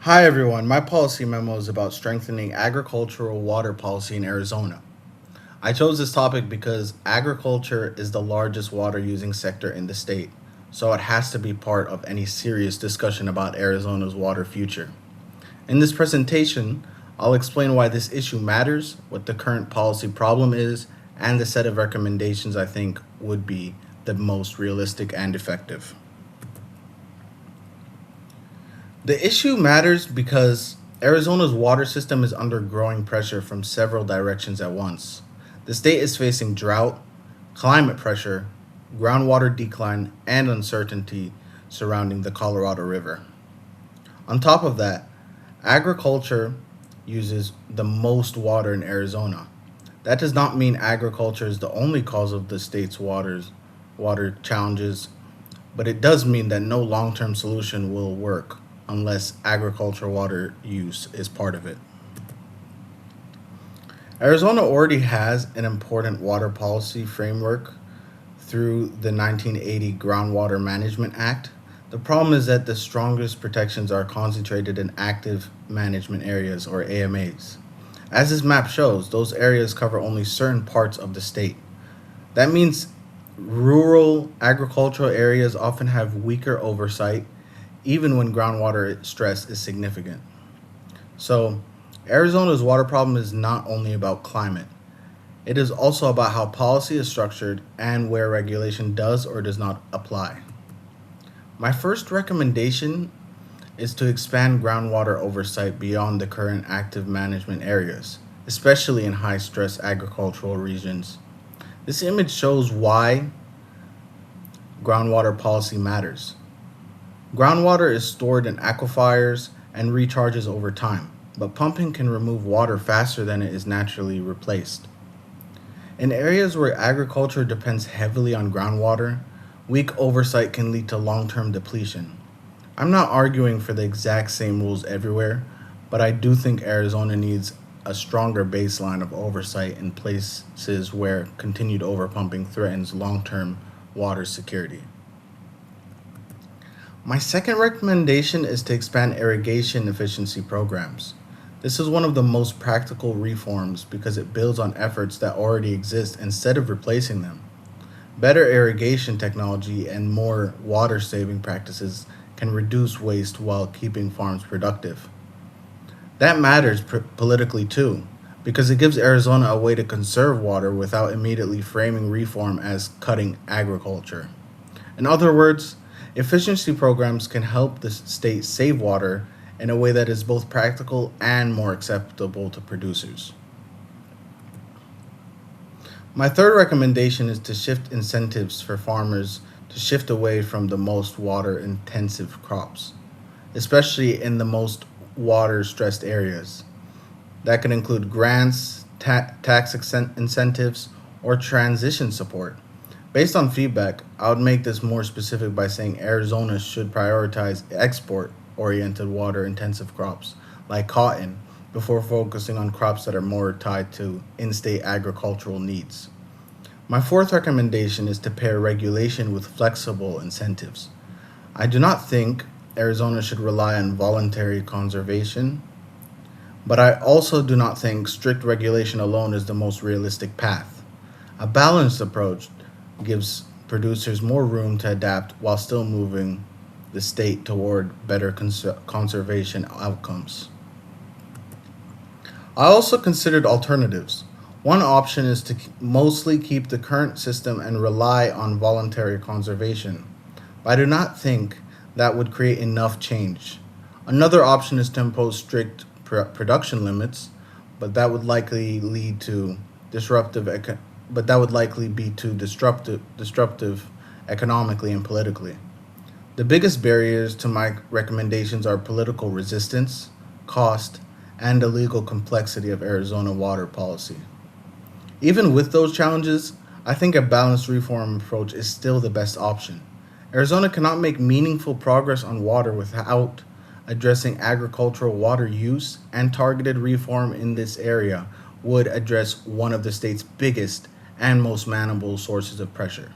Hi everyone, my policy memo is about strengthening agricultural water policy in Arizona. I chose this topic because agriculture is the largest water using sector in the state, so it has to be part of any serious discussion about Arizona's water future. In this presentation, I'll explain why this issue matters, what the current policy problem is, and the set of recommendations I think would be the most realistic and effective. The issue matters because Arizona's water system is under growing pressure from several directions at once. The state is facing drought, climate pressure, groundwater decline, and uncertainty surrounding the Colorado River. On top of that, agriculture uses the most water in Arizona. That does not mean agriculture is the only cause of the state's water challenges, but it does mean that no long-term solution will work unless agricultural water use is part of it. Arizona already has an important water policy framework through the 1980 Groundwater Management Act. The problem is that the strongest protections are concentrated in active management areas or AMAs. As this map shows, those areas cover only certain parts of the state. That means rural agricultural areas often have weaker oversight even when groundwater stress is significant. So, Arizona's water problem is not only about climate, it is also about how policy is structured and where regulation does or does not apply. My first recommendation is to expand groundwater oversight beyond the current active management areas, especially in high stress agricultural regions. This image shows why groundwater policy matters. Groundwater is stored in aquifers and recharges over time, but pumping can remove water faster than it is naturally replaced. In areas where agriculture depends heavily on groundwater, weak oversight can lead to long-term depletion. I'm not arguing for the exact same rules everywhere, but I do think Arizona needs a stronger baseline of oversight in places where continued overpumping threatens long-term water security. My second recommendation is to expand irrigation efficiency programs. This is one of the most practical reforms because it builds on efforts that already exist instead of replacing them. Better irrigation technology and more water saving practices can reduce waste while keeping farms productive. That matters politically too, because it gives Arizona a way to conserve water without immediately framing reform as cutting agriculture. In other words, efficiency programs can help the state save water in a way that is both practical and more acceptable to producers. My third recommendation is to shift incentives for farmers to shift away from the most water intensive crops, especially in the most water stressed areas. That could include grants, incentives, or transition support. Based on feedback, I would make this more specific by saying Arizona should prioritize export oriented water intensive crops like cotton before focusing on crops that are more tied to in state agricultural needs. My fourth recommendation is to pair regulation with flexible incentives. I do not think Arizona should rely on voluntary conservation, but I also do not think strict regulation alone is the most realistic path. A balanced approach gives producers more room to adapt while still moving the state toward better conservation outcomes. I also considered alternatives. One option is to mostly keep the current system and rely on voluntary conservation, but I do not think that would create enough change. Another option is to impose strict production limits, but that would likely lead to disruptive but that would likely be too disruptive economically and politically. The biggest barriers to my recommendations are political resistance, cost, and the legal complexity of Arizona water policy. Even with those challenges, I think a balanced reform approach is still the best option. Arizona cannot make meaningful progress on water without addressing agricultural water use, and targeted reform in this area would address one of the state's biggest and most manageable sources of pressure.